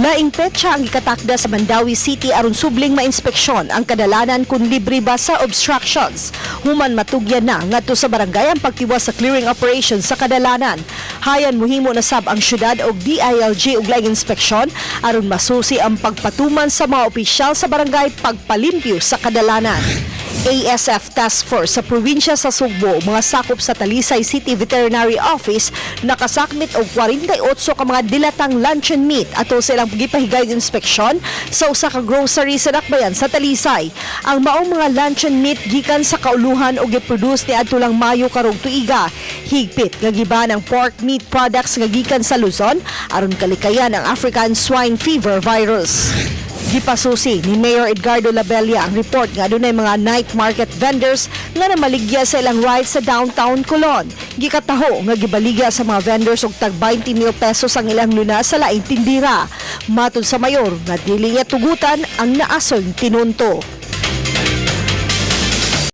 Laing petsa ang ikatakda sa Mandawi City aron subling mainspeksyon ang kadalanan kung libre ba sa obstructions. Human matugyan na ngadto sa barangay ang pagtiwas sa clearing operation sa kadalanan. Hayan muhimo na sab ang syudad og DILG og laing inspeksyon aron masusi ang pagpatuman sa mga opisyal sa barangay pagpalimpyo sa kadalanan. ASF Task Force sa probinsya sa Sugbo, mga sakop sa Talisay City Veterinary Office, nakasakmit og 48 ka mga dilatang luncheon meat ato silang gipahigay inspeksyon sa usa ka grocery sa Dakbayan sa Talisay. Ang maong mga luncheon meat gikan sa kauluhan og giproduce ni adto lang Mayo karong tuiga. Higpit nga giba ng pork meat products nga gikan sa Luzon aron kalikayan ang African swine fever virus. Gipasusi ni Mayor Edgardo Labella ang report nga dunay mga night market vendors nga namaligya sa ilang rides sa downtown Colon. Gikataho nga gibaligya sa mga vendors og tag 20,000 pesos ang ilang luna sa laing tindira. Matod sa mayor nga dili niya tugutan ang naasoy tinunto.